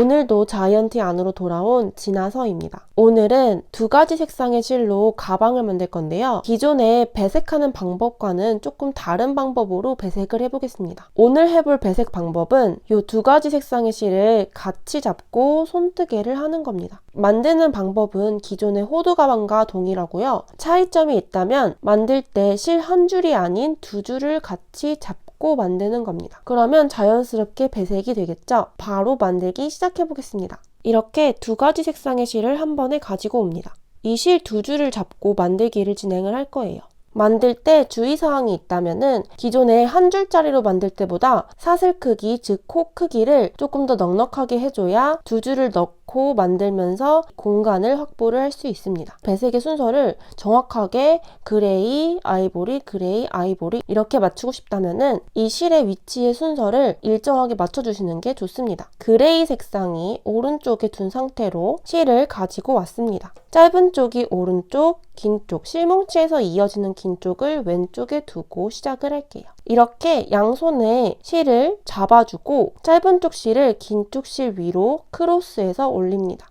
오늘도 자이언티 안으로 돌아온 진아서입니다. 오늘은 두 가지 색상의 실로 가방을 만들 건데요. 기존에 배색하는 방법과는 조금 다른 방법으로 배색을 해보겠습니다. 오늘 해볼 배색 방법은 이 두 가지 색상의 실을 같이 잡고 손뜨개를 하는 겁니다. 만드는 방법은 기존의 호두 가방과 동일하고요. 차이점이 있다면 만들 때 실 한 줄이 아닌 두 줄을 같이 잡고 만드는 겁니다. 그러면 자연스럽게 배색이 되겠죠? 바로 만들기 시작해 보겠습니다. 이렇게 두 가지 색상의 실을 한 번에 가지고 옵니다. 이 실 두 줄을 잡고 만들기를 진행을 할 거예요. 만들 때 주의사항이 있다면은 기존에 한 줄짜리로 만들 때보다 사슬 크기, 즉 코 크기를 조금 더 넉넉하게 해줘야 두 줄을 넣고 만들면서 공간을 확보를 할 수 있습니다. 배색의 순서를 정확하게 그레이, 아이보리, 그레이, 아이보리 이렇게 맞추고 싶다면은 이 실의 위치의 순서를 일정하게 맞춰주시는 게 좋습니다. 그레이 색상이 오른쪽에 둔 상태로 실을 가지고 왔습니다. 짧은 쪽이 오른쪽, 긴 쪽, 실뭉치에서 이어지는 긴 쪽을 왼쪽에 두고 시작을 할게요. 이렇게 양손에 실을 잡아주고 짧은 쪽 실을 긴 쪽 실 위로 크로스해서 올립니다.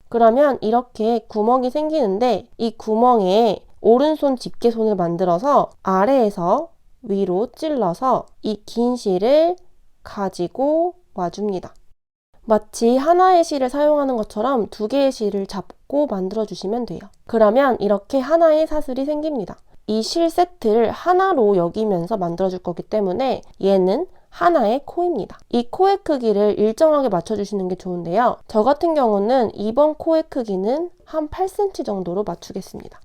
그러면 이렇게 구멍이 생기는데 이 구멍에 오른손 집게손을 만들어서 아래에서 위로 찔러서 이 긴 실을 가지고 와줍니다. 마치 하나의 실을 사용하는 것처럼 두 개의 실을 잡고 만들어주시면 돼요. 그러면 이렇게 하나의 사슬이 생깁니다. 이 실 세트를 하나로 여기면서 만들어줄 거기 때문에 얘는 하나의 코입니다. 이 코의 크기를 일정하게 맞춰주시는 게 좋은데요. 저 같은 경우는 이번 코의 크기는 한 8cm 정도로 맞추겠습니다.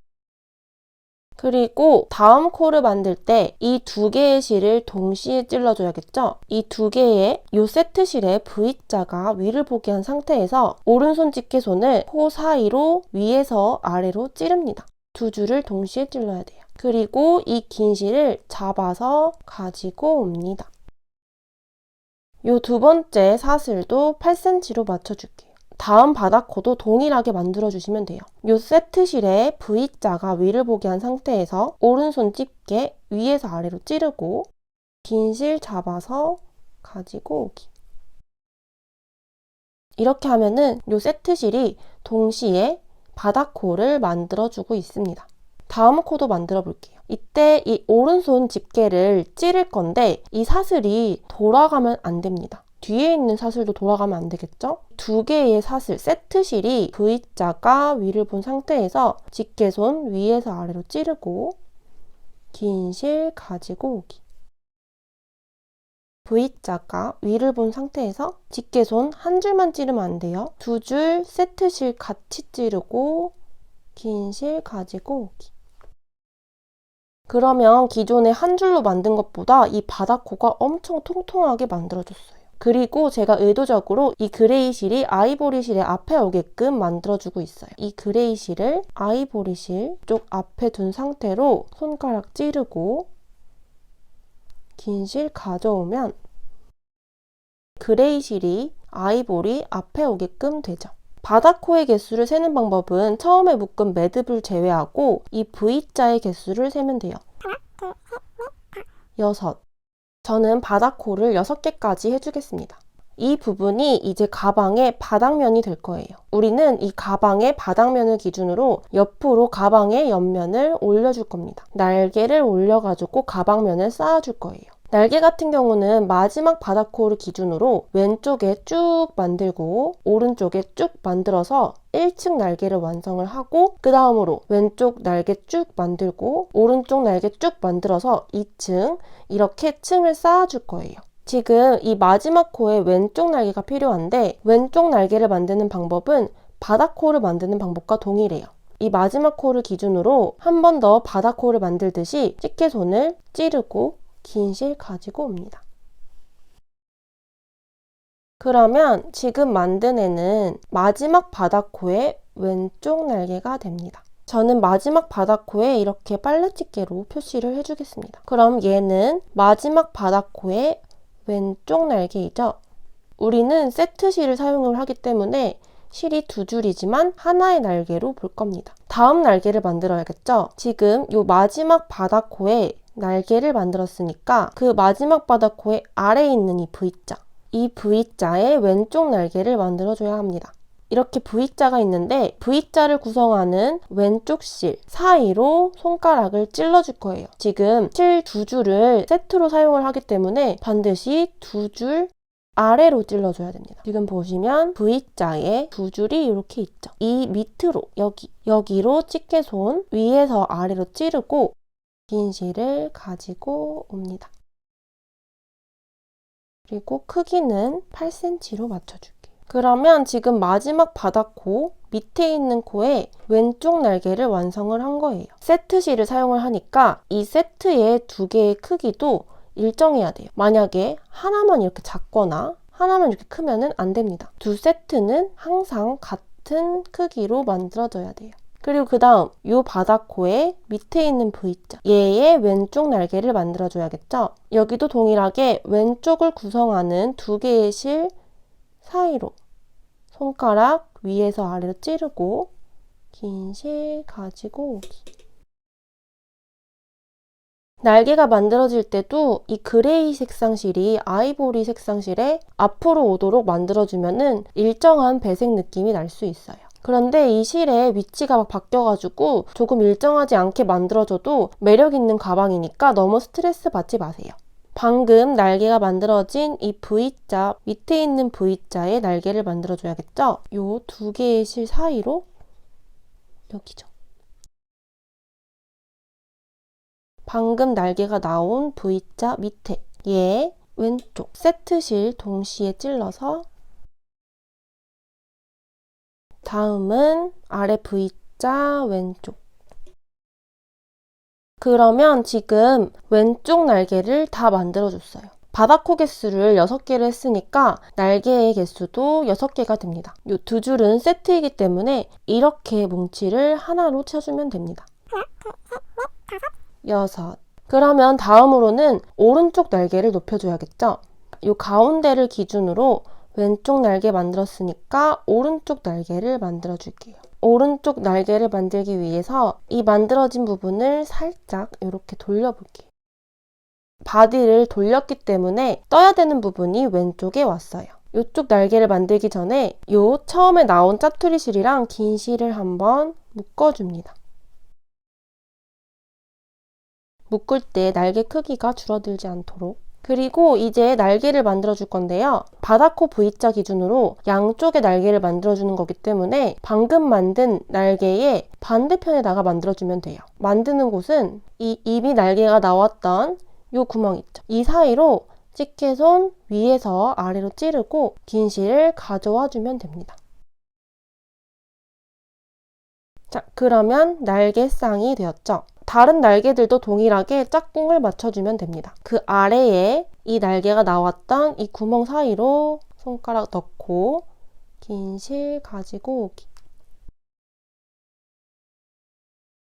그리고 다음 코를 만들 때 이 두 개의 실을 동시에 찔러줘야겠죠? 이 두 개의 이 세트 실의 V자가 위를 보게 한 상태에서 오른손 집게손을 코 사이로 위에서 아래로 찌릅니다. 두 줄을 동시에 찔러야 돼요. 그리고 이 긴 실을 잡아서 가지고 옵니다. 이 두 번째 사슬도 8cm로 맞춰줄게요. 다음 바닥코도 동일하게 만들어주시면 돼요. 이 세트실의 V자가 위를 보게 한 상태에서 오른손 집게 위에서 아래로 찌르고 긴 실 잡아서 가지고 오기. 이렇게 하면은 이 세트실이 동시에 바닥코를 만들어주고 있습니다. 다음 코도 만들어 볼게요. 이때 이 오른손 집게를 찌를 건데 이 사슬이 돌아가면 안 됩니다. 뒤에 있는 사슬도 돌아가면 안 되겠죠? 두 개의 사슬, 세트실이 V자가 위를 본 상태에서 집게손 위에서 아래로 찌르고 긴 실 가지고 오기. V자가 위를 본 상태에서 집게손 한 줄만 찌르면 안 돼요. 두 줄 세트실 같이 찌르고 긴 실 가지고 오기. 그러면 기존에 한 줄로 만든 것보다 이 바닥코가 엄청 통통하게 만들어졌어요. 그리고 제가 의도적으로 이 그레이 실이 아이보리 실의 앞에 오게끔 만들어주고 있어요. 이 그레이 실을 아이보리 실 쪽 앞에 둔 상태로 손가락 찌르고 긴 실 가져오면 그레이 실이 아이보리 앞에 오게끔 되죠. 바닥코의 개수를 세는 방법은 처음에 묶은 매듭을 제외하고 이 V자의 개수를 세면 돼요. 6. 저는 바닥코를 6개까지 해주겠습니다. 이 부분이 이제 가방의 바닥면이 될 거예요. 우리는 이 가방의 바닥면을 기준으로 옆으로 가방의 옆면을 올려줄 겁니다. 날개를 올려가지고 가방면을 쌓아줄 거예요. 날개 같은 경우는 마지막 바닥코를 기준으로 왼쪽에 쭉 만들고 오른쪽에 쭉 만들어서 1층 날개를 완성을 하고 그 다음으로 왼쪽 날개 쭉 만들고 오른쪽 날개 쭉 만들어서 2층 이렇게 층을 쌓아줄 거예요. 지금 이 마지막 코에 왼쪽 날개가 필요한데 왼쪽 날개를 만드는 방법은 바닥코를 만드는 방법과 동일해요. 이 마지막 코를 기준으로 한 번 더 바닥코를 만들듯이 집게손을 찌르고 긴 실 가지고 옵니다. 그러면 지금 만든 애는 마지막 바닥코의 왼쪽 날개가 됩니다. 저는 마지막 바닥코에 이렇게 빨래집게로 표시를 해주겠습니다. 그럼 얘는 마지막 바닥코의 왼쪽 날개이죠. 우리는 세트실을 사용을 하기 때문에 실이 두 줄이지만 하나의 날개로 볼 겁니다. 다음 날개를 만들어야겠죠? 지금 이 마지막 바닥코에 날개를 만들었으니까 그 마지막 바닥코의 아래에 있는 이 V자 이 V자의 왼쪽 날개를 만들어줘야 합니다. 이렇게 V자가 있는데 V자를 구성하는 왼쪽 실 사이로 손가락을 찔러줄 거예요. 지금 실 두 줄을 세트로 사용을 하기 때문에 반드시 두 줄 아래로 찔러줘야 됩니다. 지금 보시면 V자에 두 줄이 이렇게 있죠. 이 밑으로 여기로 집게손 위에서 아래로 찌르고 긴 실을 가지고 옵니다. 그리고 크기는 8cm로 맞춰줄게요. 그러면 지금 마지막 바닥코 밑에 있는 코에 왼쪽 날개를 완성을 한 거예요. 세트실을 사용을 하니까 이 세트의 두 개의 크기도 일정해야 돼요. 만약에 하나만 이렇게 작거나 하나만 이렇게 크면은 안 됩니다. 두 세트는 항상 같은 크기로 만들어져야 돼요. 그리고 그 다음 이 바닥코의 밑에 있는 V자 얘의 왼쪽 날개를 만들어줘야겠죠? 여기도 동일하게 왼쪽을 구성하는 두 개의 실 사이로 손가락 위에서 아래로 찌르고 긴 실 가지고 오기. 날개가 만들어질 때도 이 그레이 색상 실이 아이보리 색상 실에 앞으로 오도록 만들어주면은 일정한 배색 느낌이 날 수 있어요. 그런데 이 실의 위치가 막 바뀌어가지고 조금 일정하지 않게 만들어줘도 매력 있는 가방이니까 너무 스트레스 받지 마세요. 방금 날개가 만들어진 이 V자, 밑에 있는 V자의 날개를 만들어줘야겠죠? 요 두 개의 실 사이로 여기죠. 방금 날개가 나온 V자 밑에 얘 왼쪽 세트실 동시에 찔러서 다음은 아래 V자 왼쪽. 그러면 지금 왼쪽 날개를 다 만들어줬어요. 바닥코 개수를 6개를 했으니까 날개의 개수도 6개가 됩니다. 이 두 줄은 세트이기 때문에 이렇게 뭉치를 하나로 쳐주면 됩니다. 6. 그러면 다음으로는 오른쪽 날개를 높여줘야겠죠? 이 가운데를 기준으로 왼쪽 날개 만들었으니까 오른쪽 날개를 만들어줄게요. 오른쪽 날개를 만들기 위해서 이 만들어진 부분을 살짝 이렇게 돌려볼게요. 바디를 돌렸기 때문에 떠야 되는 부분이 왼쪽에 왔어요. 이쪽 날개를 만들기 전에 이 처음에 나온 짜투리 실이랑 긴 실을 한번 묶어줍니다. 묶을 때 날개 크기가 줄어들지 않도록. 그리고 이제 날개를 만들어 줄 건데요. 바닥코 V자 기준으로 양쪽의 날개를 만들어 주는 거기 때문에 방금 만든 날개의 반대편에다가 만들어 주면 돼요. 만드는 곳은 이 입이 날개가 나왔던 요 구멍 있죠. 이 사이로 집게손 위에서 아래로 찌르고 긴 실을 가져와 주면 됩니다. 자, 그러면 날개쌍이 되었죠. 다른 날개들도 동일하게 짝꿍을 맞춰주면 됩니다. 그 아래에 이 날개가 나왔던 이 구멍 사이로 손가락 넣고 긴 실 가지고 오기.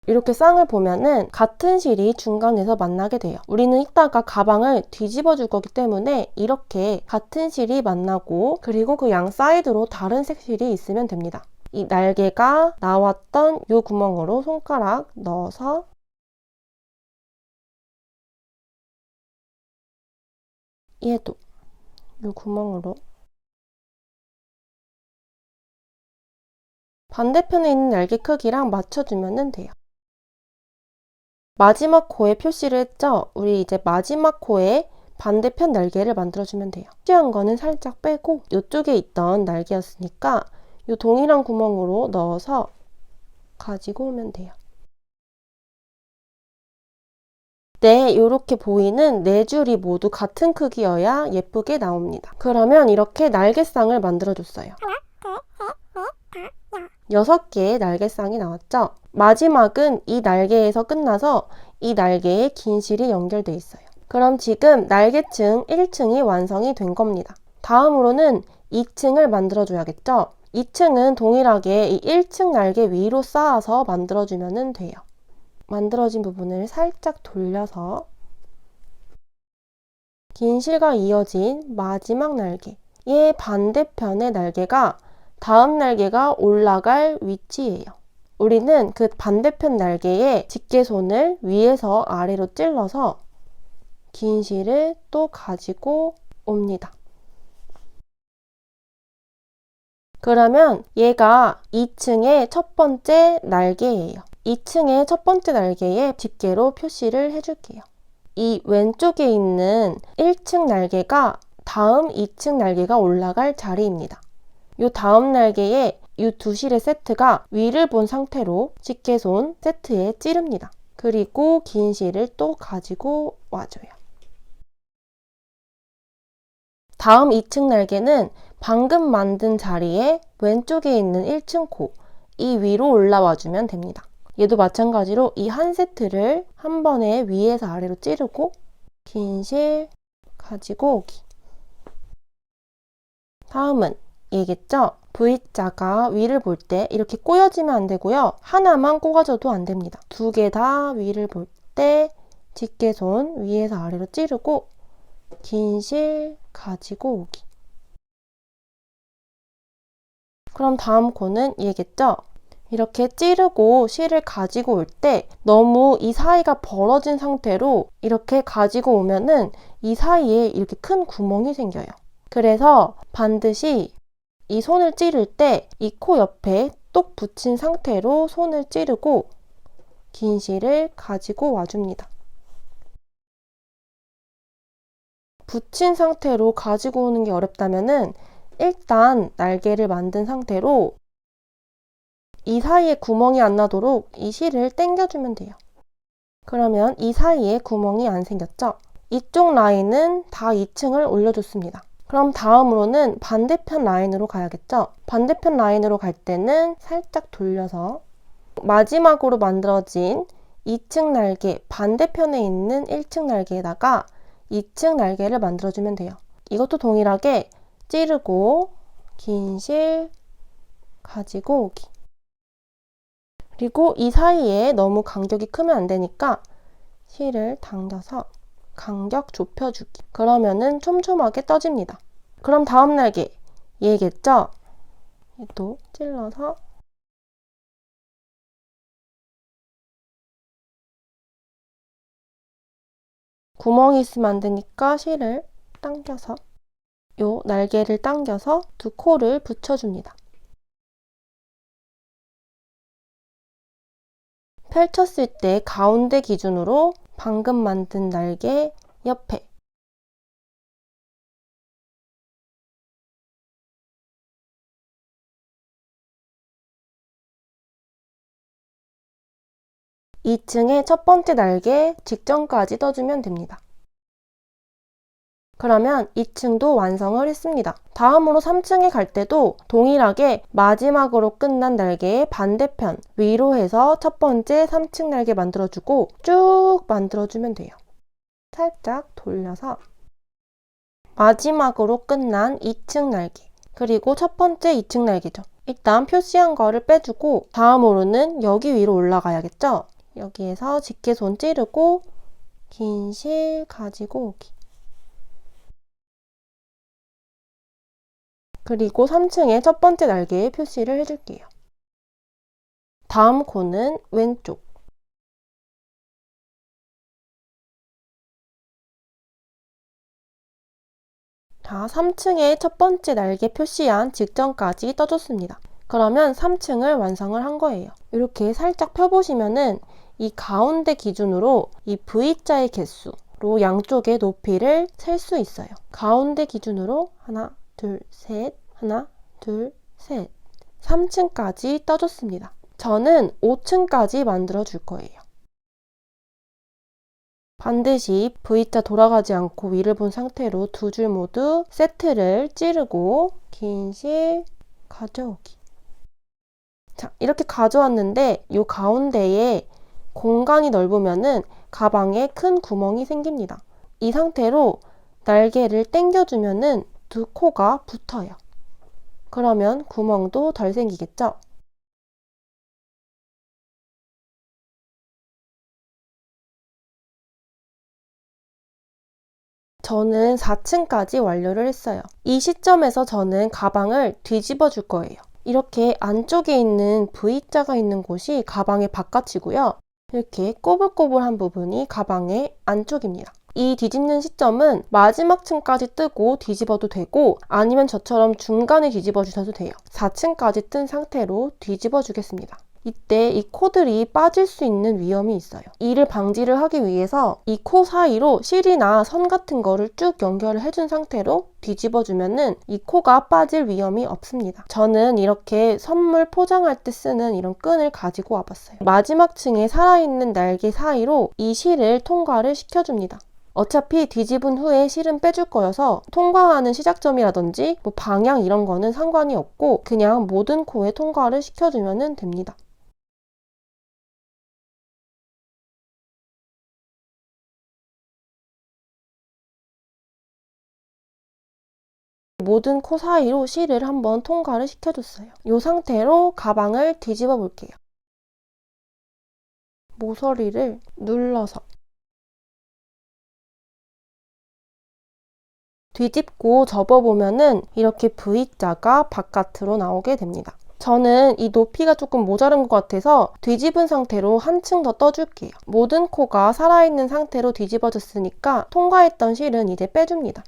이렇게 쌍을 보면은 같은 실이 중간에서 만나게 돼요. 우리는 이따가 가방을 뒤집어 줄 거기 때문에 이렇게 같은 실이 만나고 그리고 그 양 사이드로 다른 색 실이 있으면 됩니다. 이 날개가 나왔던 이 구멍으로 손가락 넣어서 얘도 이 구멍으로 반대편에 있는 날개 크기랑 맞춰주면 돼요. 마지막 코에 표시를 했죠? 우리 이제 마지막 코에 반대편 날개를 만들어주면 돼요. 표시한 거는 살짝 빼고 이쪽에 있던 날개였으니까 이 동일한 구멍으로 넣어서 가지고 오면 돼요. 네, 이렇게 보이는 네 줄이 모두 같은 크기여야 예쁘게 나옵니다. 그러면 이렇게 날개쌍을 만들어줬어요. 6개의 날개쌍이 나왔죠? 마지막은 이 날개에서 끝나서 이 날개에 긴 실이 연결돼 있어요. 그럼 지금 날개층 1층이 완성이 된 겁니다. 다음으로는 2층을 만들어줘야겠죠? 2층은 동일하게 이 1층 날개 위로 쌓아서 만들어주면 돼요. 만들어진 부분을 살짝 돌려서 긴 실과 이어진 마지막 날개, 얘 반대편의 날개가 다음 날개가 올라갈 위치예요. 우리는 그 반대편 날개에 집게손을 위에서 아래로 찔러서 긴 실을 또 가지고 옵니다. 그러면 얘가 2층의 첫 번째 날개예요. 2층의 첫 번째 날개에 집게로 표시를 해줄게요. 이 왼쪽에 있는 1층 날개가 다음 2층 날개가 올라갈 자리입니다. 이 다음 날개에 이 두 실의 세트가 위를 본 상태로 집게손 세트에 찌릅니다. 그리고 긴 실을 또 가지고 와줘요. 다음 2층 날개는 방금 만든 자리에 왼쪽에 있는 1층 코, 이 위로 올라와 주면 됩니다. 얘도 마찬가지로 이 한 세트를 한 번에 위에서 아래로 찌르고 긴 실 가지고 오기. 다음은 얘겠죠? V자가 위를 볼 때 이렇게 꼬여지면 안 되고요. 하나만 꼬아져도 안 됩니다. 두 개 다 위를 볼 때 집게손 위에서 아래로 찌르고 긴 실 가지고 오기. 그럼 다음 코는 얘겠죠? 이렇게 찌르고 실을 가지고 올 때 너무 이 사이가 벌어진 상태로 이렇게 가지고 오면은 이 사이에 이렇게 큰 구멍이 생겨요. 그래서 반드시 이 손을 찌를 때 이 코 옆에 똑 붙인 상태로 손을 찌르고 긴 실을 가지고 와줍니다. 붙인 상태로 가지고 오는 게 어렵다면은 일단 날개를 만든 상태로 이 사이에 구멍이 안 나도록 이 실을 당겨주면 돼요. 그러면 이 사이에 구멍이 안 생겼죠? 이쪽 라인은 다 2층을 올려줬습니다. 그럼 다음으로는 반대편 라인으로 가야겠죠? 반대편 라인으로 갈 때는 살짝 돌려서 마지막으로 만들어진 2층 날개 반대편에 있는 1층 날개에다가 2층 날개를 만들어주면 돼요. 이것도 동일하게 찌르고 긴 실 가지고 오기. 그리고 이 사이에 너무 간격이 크면 안 되니까 실을 당겨서 간격 좁혀주기. 그러면은 촘촘하게 떠집니다. 그럼 다음 날개 얘겠죠? 얘도 찔러서 구멍이 있으면 안 되니까 실을 당겨서 요 날개를 당겨서 두 코를 붙여줍니다. 펼쳤을 때 가운데 기준으로 방금 만든 날개 옆에 (2층의) 첫 번째 날개 직전까지 떠주면 됩니다. 그러면 2층도 완성을 했습니다. 다음으로 3층에 갈 때도 동일하게 마지막으로 끝난 날개의 반대편 위로 해서 첫 번째 3층 날개 만들어주고 쭉 만들어주면 돼요. 살짝 돌려서 마지막으로 끝난 2층 날개 그리고 첫 번째 2층 날개죠. 일단 표시한 거를 빼주고 다음으로는 여기 위로 올라가야겠죠? 여기에서 집게손 찌르고 긴 실 가지고 오기. 그리고 3층에 첫 번째 날개에 표시를 해줄게요. 다음 코는 왼쪽. 자, 3층에 첫 번째 날개 표시한 직전까지 떠줬습니다. 그러면 3층을 완성을 한 거예요. 이렇게 살짝 펴보시면은 이 가운데 기준으로 이 V자의 개수로 양쪽의 높이를 셀 수 있어요. 가운데 기준으로 하나, 둘, 셋, 하나, 둘, 셋. 3층까지 떠줬습니다. 저는 5층까지 만들어 줄 거예요. 반드시 V자 돌아가지 않고 위를 본 상태로 두 줄 모두 세트를 찌르고 긴 실 가져오기. 자, 이렇게 가져왔는데 이 가운데에 공간이 넓으면은 가방에 큰 구멍이 생깁니다. 이 상태로 날개를 당겨주면은 두 코가 붙어요. 그러면 구멍도 덜 생기겠죠? 저는 4층까지 완료를 했어요. 이 시점에서 저는 가방을 뒤집어 줄 거예요. 이렇게 안쪽에 있는 V자가 있는 곳이 가방의 바깥이고요. 이렇게 꼬불꼬불한 부분이 가방의 안쪽입니다. 이 뒤집는 시점은 마지막 층까지 뜨고 뒤집어도 되고 아니면 저처럼 중간에 뒤집어 주셔도 돼요. 4층까지 뜬 상태로 뒤집어 주겠습니다. 이때 이 코들이 빠질 수 있는 위험이 있어요. 이를 방지를 하기 위해서 이 코 사이로 실이나 선 같은 거를 쭉 연결을 해준 상태로 뒤집어 주면은 이 코가 빠질 위험이 없습니다. 저는 이렇게 선물 포장할 때 쓰는 이런 끈을 가지고 와봤어요. 마지막 층에 살아있는 날개 사이로 이 실을 통과를 시켜줍니다. 어차피 뒤집은 후에 실은 빼줄 거여서 통과하는 시작점이라든지 뭐 방향 이런 거는 상관이 없고 그냥 모든 코에 통과를 시켜주면 됩니다. 모든 코 사이로 실을 한번 통과를 시켜줬어요. 이 상태로 가방을 뒤집어 볼게요. 모서리를 눌러서 뒤집고 접어보면은 이렇게 V자가 바깥으로 나오게 됩니다. 저는 이 높이가 조금 모자른 것 같아서 뒤집은 상태로 한층 더 떠줄게요. 모든 코가 살아있는 상태로 뒤집어졌으니까 통과했던 실은 이제 빼줍니다.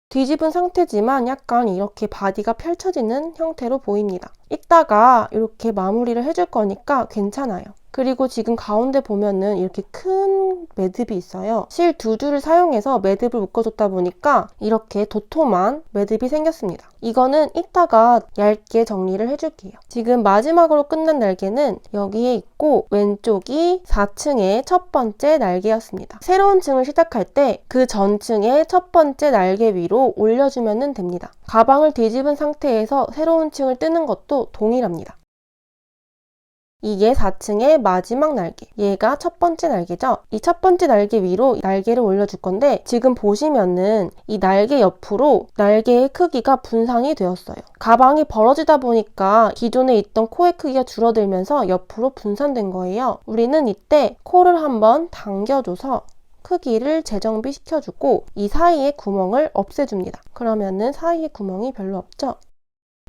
뒤집은 상태지만 약간 이렇게 바디가 펼쳐지는 형태로 보입니다. 이따가 이렇게 마무리를 해줄 거니까 괜찮아요. 그리고 지금 가운데 보면은 이렇게 큰 매듭이 있어요. 실 2줄을 사용해서 매듭을 묶어줬다 보니까 이렇게 도톰한 매듭이 생겼습니다. 이거는 이따가 얇게 정리를 해줄게요. 지금 마지막으로 끝난 날개는 여기에 있고 왼쪽이 4층의 첫 번째 날개였습니다. 새로운 층을 시작할 때 그 전층의 첫 번째 날개 위로 올려주면 됩니다. 가방을 뒤집은 상태에서 새로운 층을 뜨는 것도 동일합니다. 이게 4층의 마지막 날개. 얘가 첫 번째 날개죠. 이 첫 번째 날개 위로 날개를 올려줄 건데 지금 보시면은 이 날개 옆으로 날개의 크기가 분산이 되었어요. 가방이 벌어지다 보니까 기존에 있던 코의 크기가 줄어들면서 옆으로 분산된 거예요. 우리는 이때 코를 한번 당겨줘서 크기를 재정비시켜주고 이 사이의 구멍을 없애줍니다. 그러면은 사이에 구멍이 별로 없죠?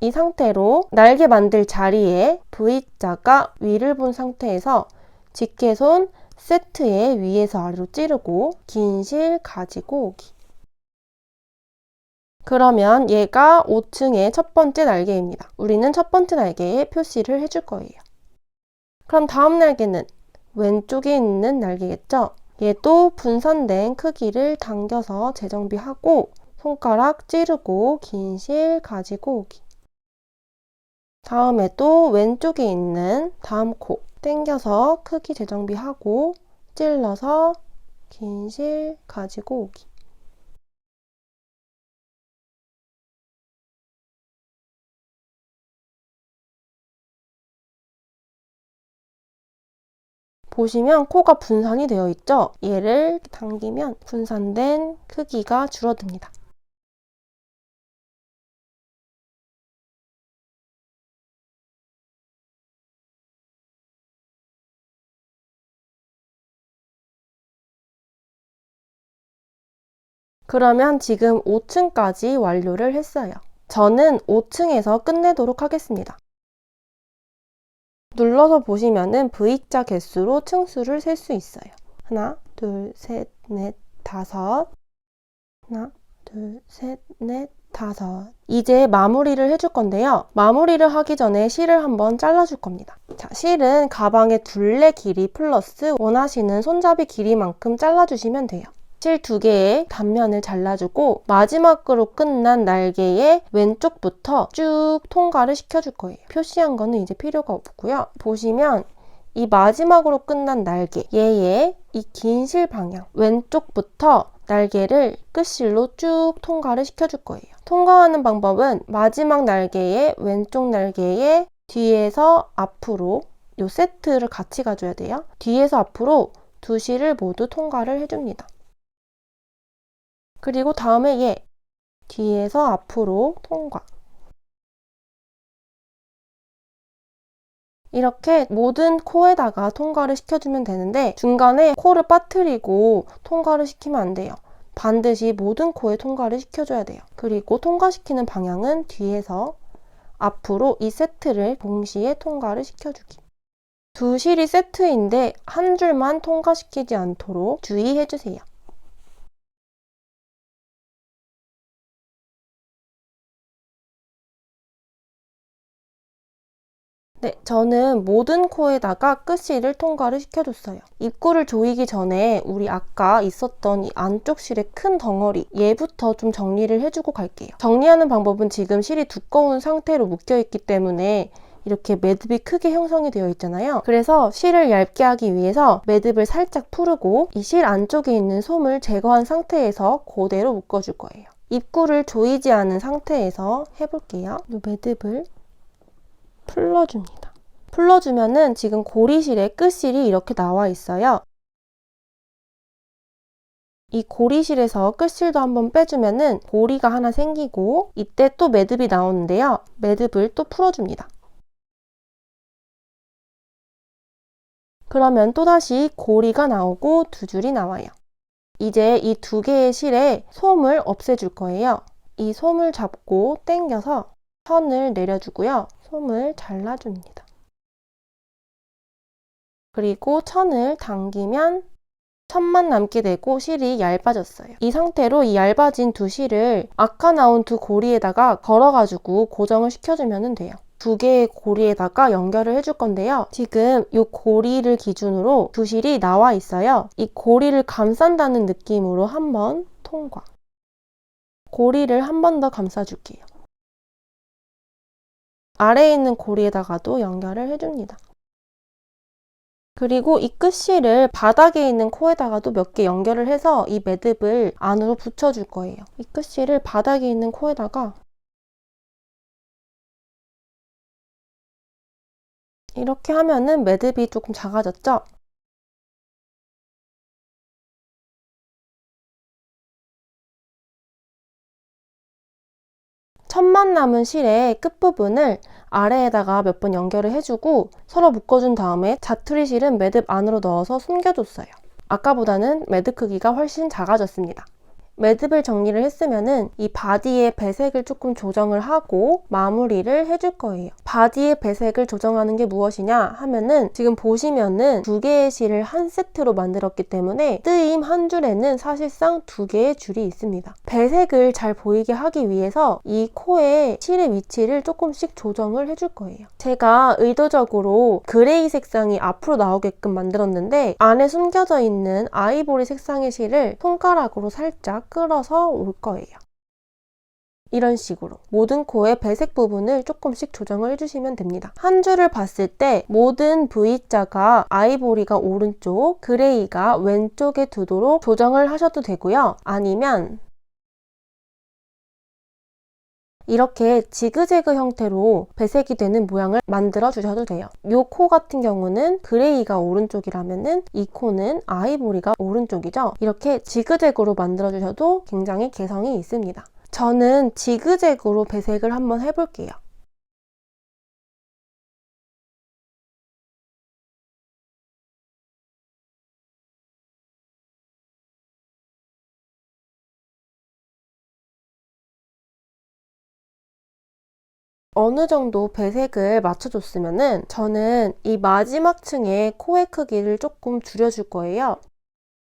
이 상태로 날개 만들 자리에 V자가 위를 본 상태에서 직계손 세트에 위에서 아래로 찌르고 긴 실 가지고 오기. 그러면 얘가 5층의 첫 번째 날개입니다. 우리는 첫 번째 날개에 표시를 해줄 거예요. 그럼 다음 날개는 왼쪽에 있는 날개겠죠? 얘도 분산된 크기를 당겨서 재정비하고 손가락 찌르고 긴 실 가지고 오기. 다음에 또 왼쪽에 있는 다음 코 당겨서 크기 재정비하고 찔러서 긴 실 가지고 오기. 보시면 코가 분산이 되어 있죠? 얘를 당기면 분산된 크기가 줄어듭니다. 그러면 지금 5층까지 완료를 했어요. 저는 5층에서 끝내도록 하겠습니다. 눌러서 보시면은 V자 개수로 층수를 셀 수 있어요. 하나, 둘, 셋, 넷, 다섯. 하나, 둘, 셋, 넷, 다섯. 이제 마무리를 해줄 건데요. 마무리를 하기 전에 실을 한번 잘라줄 겁니다. 자, 실은 가방의 둘레 길이 플러스 원하시는 손잡이 길이만큼 잘라주시면 돼요. 실 2개의 단면을 잘라주고 마지막으로 끝난 날개의 왼쪽부터 쭉 통과를 시켜줄 거예요. 표시한 거는 이제 필요가 없고요. 보시면 이 마지막으로 끝난 날개, 얘의 이 긴 실 방향 왼쪽부터 날개를 끝실로 쭉 통과를 시켜줄 거예요. 통과하는 방법은 마지막 날개의 왼쪽 날개의 뒤에서 앞으로 이 세트를 같이 가줘야 돼요. 뒤에서 앞으로 두 실을 모두 통과를 해줍니다. 그리고 다음에 얘 뒤에서 앞으로 통과. 이렇게 모든 코에다가 통과를 시켜주면 되는데 중간에 코를 빠뜨리고 통과를 시키면 안 돼요. 반드시 모든 코에 통과를 시켜줘야 돼요. 그리고 통과시키는 방향은 뒤에서 앞으로 이 세트를 동시에 통과를 시켜주기. 두 실이 세트인데 한 줄만 통과시키지 않도록 주의해주세요. 네, 저는 모든 코에다가 끝실을 통과를 시켜줬어요. 입구를 조이기 전에 우리 아까 있었던 이 안쪽 실의 큰 덩어리, 얘부터 좀 정리를 해주고 갈게요. 정리하는 방법은 지금 실이 두꺼운 상태로 묶여있기 때문에 이렇게 매듭이 크게 형성이 되어 있잖아요. 그래서 실을 얇게 하기 위해서 매듭을 살짝 풀고 이 실 안쪽에 있는 솜을 제거한 상태에서 그대로 묶어줄 거예요. 입구를 조이지 않은 상태에서 해볼게요. 이 매듭을 풀러줍니다. 풀러주면은 지금 고리실의 끝실이 이렇게 나와 있어요. 이 고리실에서 끝실도 한번 빼주면은 고리가 하나 생기고 이때 또 매듭이 나오는데요. 매듭을 또 풀어줍니다. 그러면 또다시 고리가 나오고 두 줄이 나와요. 이제 이 두 개의 실에 솜을 없애줄 거예요. 이 솜을 잡고 당겨서 선을 내려주고요. 솜을 잘라줍니다. 그리고 천을 당기면 천만 남게 되고 실이 얇아졌어요. 이 상태로 이 얇아진 두 실을 아까 나온 두 고리에다가 걸어가지고 고정을 시켜주면 돼요. 두 개의 고리에다가 연결을 해줄 건데요. 지금 이 고리를 기준으로 두 실이 나와 있어요. 이 고리를 감싼다는 느낌으로 한번 통과. 고리를 한 번 더 감싸줄게요. 아래에 있는 고리에다가도 연결을 해줍니다. 그리고 이 끝실을 바닥에 있는 코에다가도 몇 개 연결을 해서 이 매듭을 안으로 붙여줄 거예요. 이 끝실을 바닥에 있는 코에다가 이렇게 하면은 매듭이 조금 작아졌죠? 천만 남은 실의 끝부분을 아래에다가 몇 번 연결을 해주고 서로 묶어준 다음에 자투리 실은 매듭 안으로 넣어서 숨겨줬어요. 아까보다는 매듭 크기가 훨씬 작아졌습니다. 매듭을 정리를 했으면은 이 바디의 배색을 조금 조정을 하고 마무리를 해줄 거예요. 바디의 배색을 조정하는 게 무엇이냐 하면은 지금 보시면은 두 개의 실을 한 세트로 만들었기 때문에 뜨임 한 줄에는 사실상 두 개의 줄이 있습니다. 배색을 잘 보이게 하기 위해서 이 코에 실의 위치를 조금씩 조정을 해줄 거예요. 제가 의도적으로 그레이 색상이 앞으로 나오게끔 만들었는데 안에 숨겨져 있는 아이보리 색상의 실을 손가락으로 살짝 끌어서 올 거예요. 이런 식으로 모든 코의 배색 부분을 조금씩 조정을 해주시면 됩니다. 한 줄을 봤을 때 모든 V자가 아이보리가 오른쪽, 그레이가 왼쪽에 두도록 조정을 하셔도 되고요. 아니면 이렇게 지그재그 형태로 배색이 되는 모양을 만들어 주셔도 돼요. 이 코 같은 경우는 그레이가 오른쪽이라면은 이 코는 아이보리가 오른쪽이죠. 이렇게 지그재그로 만들어 주셔도 굉장히 개성이 있습니다. 저는 지그재그로 배색을 한번 해볼게요. 어느 정도 배색을 맞춰줬으면은 저는 이 마지막 층의 코의 크기를 조금 줄여줄 거예요.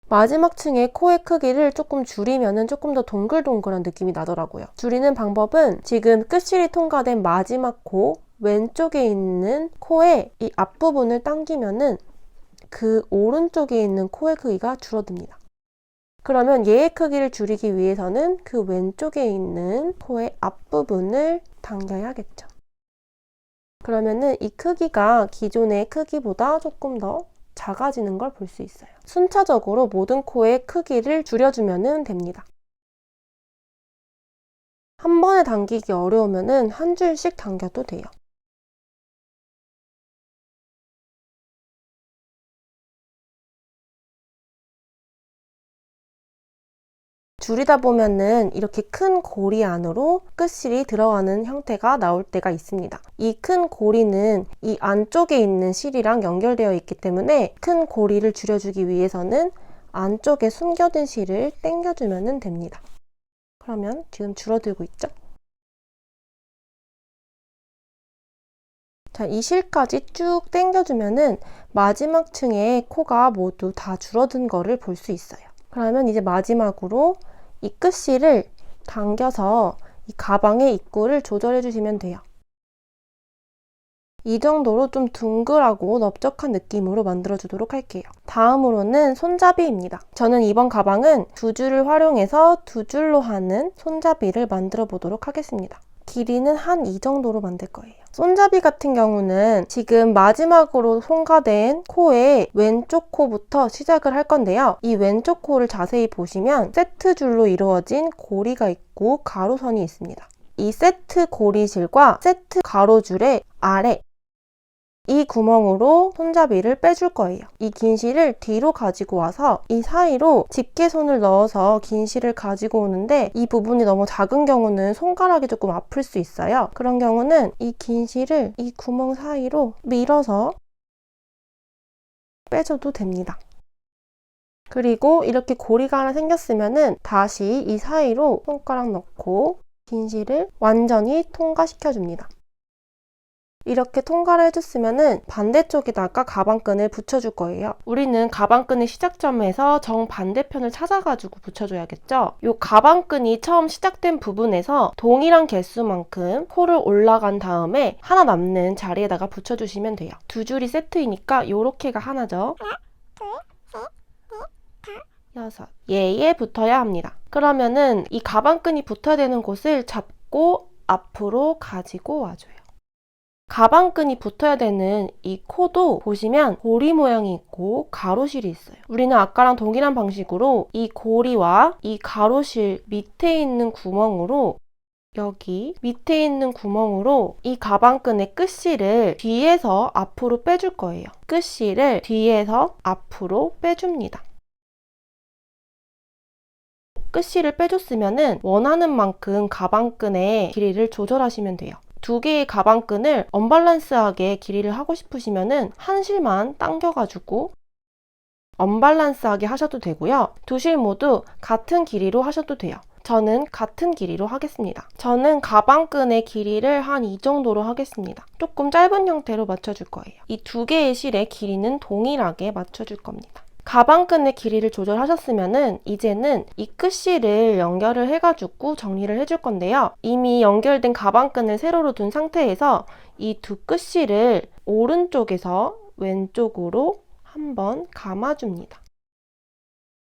마지막 층의 코의 크기를 조금 줄이면은 조금 더 동글동글한 느낌이 나더라고요. 줄이는 방법은 지금 끝실이 통과된 마지막 코 왼쪽에 있는 코의 이 앞부분을 당기면은 그 오른쪽에 있는 코의 크기가 줄어듭니다. 그러면 얘의 크기를 줄이기 위해서는 그 왼쪽에 있는 코의 앞부분을 당겨야겠죠. 그러면은 이 크기가 기존의 크기보다 조금 더 작아지는 걸 볼 수 있어요. 순차적으로 모든 코의 크기를 줄여주면 됩니다. 한 번에 당기기 어려우면은 한 줄씩 당겨도 돼요. 줄이다 보면은 이렇게 큰 고리 안으로 끝실이 들어가는 형태가 나올 때가 있습니다. 이 큰 고리는 이 안쪽에 있는 실이랑 연결되어 있기 때문에 큰 고리를 줄여주기 위해서는 안쪽에 숨겨진 실을 당겨주면 됩니다. 그러면 지금 줄어들고 있죠? 자, 이 실까지 쭉 당겨주면은 마지막 층에 코가 모두 다 줄어든 거를 볼 수 있어요. 그러면 이제 마지막으로 이 끝실을 당겨서 이 가방의 입구를 조절해 주시면 돼요. 이 정도로 좀 둥글하고 넓적한 느낌으로 만들어주도록 할게요. 다음으로는 손잡이입니다. 저는 이번 가방은 두 줄을 활용해서 두 줄로 하는 손잡이를 만들어 보도록 하겠습니다. 길이는 한 이 정도로 만들 거예요. 손잡이 같은 경우는 지금 마지막으로 통과된 코의 왼쪽 코부터 시작을 할 건데요. 이 왼쪽 코를 자세히 보시면 세트 줄로 이루어진 고리가 있고 가로선이 있습니다. 이 세트 고리실과 세트 가로줄의 아래 이 구멍으로 손잡이를 빼줄 거예요. 이 긴 실을 뒤로 가지고 와서 이 사이로 집게손을 넣어서 긴 실을 가지고 오는데 이 부분이 너무 작은 경우는 손가락이 조금 아플 수 있어요. 그런 경우는 이 긴 실을 이 구멍 사이로 밀어서 빼줘도 됩니다. 그리고 이렇게 고리가 하나 생겼으면은 다시 이 사이로 손가락 넣고 긴 실을 완전히 통과시켜줍니다. 이렇게 통과를 해줬으면은 반대쪽에다가 가방끈을 붙여줄 거예요. 우리는 가방끈의 시작점에서 정반대편을 찾아가지고 붙여줘야겠죠? 이 가방끈이 처음 시작된 부분에서 동일한 개수만큼 코를 올라간 다음에 하나 남는 자리에다가 붙여주시면 돼요. 두 줄이 세트이니까 요렇게가 하나죠. 여섯. 얘에 붙어야 합니다. 그러면은 이 가방끈이 붙어야 되는 곳을 잡고 앞으로 가지고 와줘요. 가방끈이 붙어야 되는 이 코도 보시면 고리 모양이 있고 가로실이 있어요. 우리는 아까랑 동일한 방식으로 이 고리와 이 가로실 밑에 있는 구멍으로 여기 밑에 있는 구멍으로 이 가방끈의 끝실을 뒤에서 앞으로 빼줄 거예요. 끝실을 뒤에서 앞으로 빼줍니다. 끝실을 빼줬으면 원하는 만큼 가방끈의 길이를 조절하시면 돼요. 두 개의 가방끈을 언밸런스하게 길이를 하고 싶으시면은 한 실만 당겨가지고 언밸런스하게 하셔도 되고요. 두 실 모두 같은 길이로 하셔도 돼요. 저는 같은 길이로 하겠습니다. 저는 가방끈의 길이를 한 이 정도로 하겠습니다. 조금 짧은 형태로 맞춰줄 거예요. 이 두 개의 실의 길이는 동일하게 맞춰줄 겁니다. 가방끈의 길이를 조절하셨으면은 이제는 이 끝실을 연결을 해가지고 정리를 해줄 건데요. 이미 연결된 가방끈을 세로로 둔 상태에서 이 두 끝실을 오른쪽에서 왼쪽으로 한번 감아줍니다.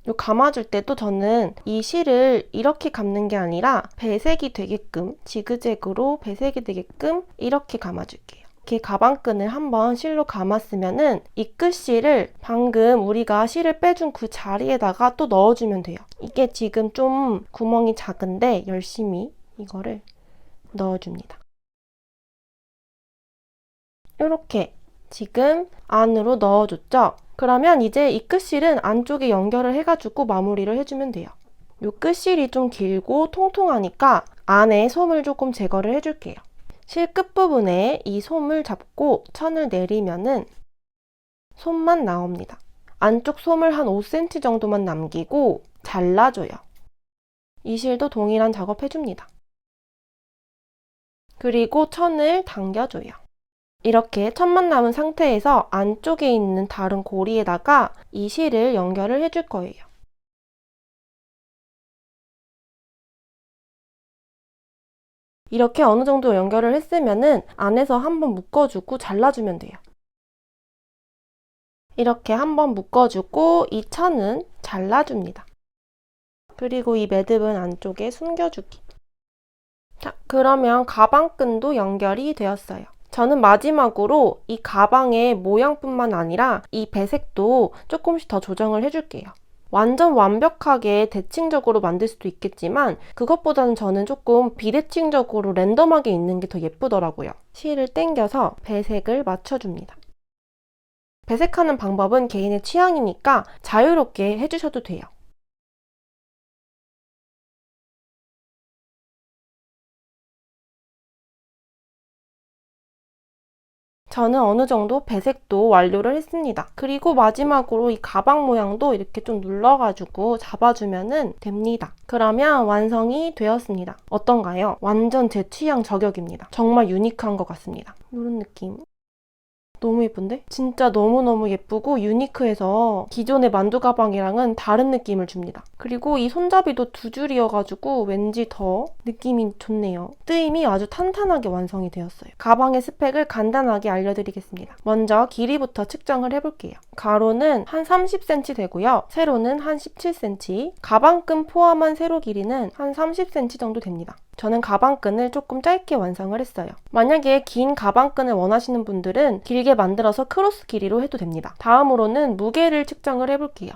이 감아줄 때도 저는 이 실을 이렇게 감는 게 아니라 배색이 되게끔 지그재그로 배색이 되게끔 이렇게 감아줄게요. 이렇게 가방끈을 한번 실로 감았으면은 이 끝실을 방금 우리가 실을 빼준 그 자리에다가 또 넣어주면 돼요. 이게 지금 좀 구멍이 작은데 열심히 이거를 넣어줍니다. 이렇게 지금 안으로 넣어줬죠? 그러면 이제 이 끝실은 안쪽에 연결을 해가지고 마무리를 해주면 돼요. 이 끝실이 좀 길고 통통하니까 안에 솜을 조금 제거를 해줄게요. 실 끝부분에 이 솜을 잡고 천을 내리면은 솜만 나옵니다. 안쪽 솜을 한 5cm 정도만 남기고 잘라줘요. 이 실도 동일한 작업 해줍니다. 그리고 천을 당겨줘요. 이렇게 천만 남은 상태에서 안쪽에 있는 다른 고리에다가 이 실을 연결을 해줄 거예요. 이렇게 어느 정도 연결을 했으면은 안에서 한번 묶어주고 잘라주면 돼요. 이렇게 한번 묶어주고 이 천은 잘라줍니다. 그리고 이 매듭은 안쪽에 숨겨주기. 자, 그러면 가방끈도 연결이 되었어요. 저는 마지막으로 이 가방의 모양뿐만 아니라 이 배색도 조금씩 더 조정을 해줄게요. 완전 완벽하게 대칭적으로 만들 수도 있겠지만 그것보다는 저는 조금 비대칭적으로 랜덤하게 있는 게 더 예쁘더라고요. 실을 당겨서 배색을 맞춰줍니다. 배색하는 방법은 개인의 취향이니까 자유롭게 해주셔도 돼요. 저는 어느 정도 배색도 완료를 했습니다. 그리고 마지막으로 이 가방 모양도 이렇게 좀 눌러가지고 잡아주면 됩니다. 그러면 완성이 되었습니다. 어떤가요? 완전 제 취향 저격입니다. 정말 유니크한 것 같습니다. 이런 느낌. 너무 예쁜데? 진짜 너무너무 예쁘고 유니크해서 기존의 만두 가방이랑은 다른 느낌을 줍니다. 그리고 이 손잡이도 두 줄이어가지고 왠지 더 느낌이 좋네요. 뜨임이 아주 탄탄하게 완성이 되었어요. 가방의 스펙을 간단하게 알려드리겠습니다. 먼저 길이부터 측정을 해볼게요. 가로는 한 30cm 되고요. 세로는 한 17cm, 가방끈 포함한 세로 길이는 한 30cm 정도 됩니다. 저는 가방끈을 조금 짧게 완성을 했어요. 만약에 긴 가방끈을 원하시는 분들은 길게 만들어서 크로스 길이로 해도 됩니다. 다음으로는 무게를 측정을 해볼게요.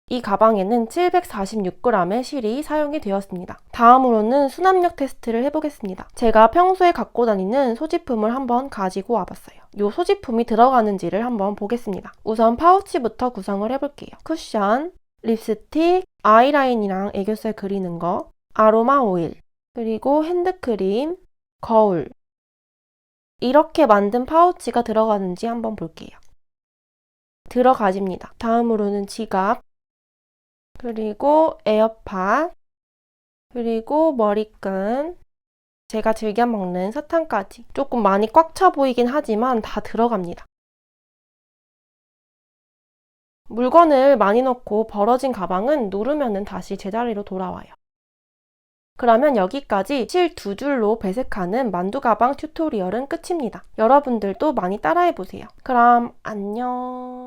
이 가방에는 746g의 실이 사용이 되었습니다. 다음으로는 수납력 테스트를 해보겠습니다. 제가 평소에 갖고 다니는 소지품을 한번 가지고 와봤어요. 이 소지품이 들어가는지를 한번 보겠습니다. 우선 파우치부터 구성을 해볼게요. 쿠션, 립스틱, 아이라인이랑 애교살 그리는 거, 아로마 오일, 그리고 핸드크림, 거울. 이렇게 만든 파우치가 들어가는지 한번 볼게요. 들어가집니다. 다음으로는 지갑, 그리고 에어팟, 그리고 머리끈, 제가 즐겨 먹는 사탕까지. 조금 많이 꽉 차 보이긴 하지만 다 들어갑니다. 물건을 많이 넣고 벌어진 가방은 누르면 다시 제자리로 돌아와요. 그러면 여기까지 실 두 줄로 배색하는 만두 가방 튜토리얼은 끝입니다. 여러분들도 많이 따라해보세요. 그럼 안녕.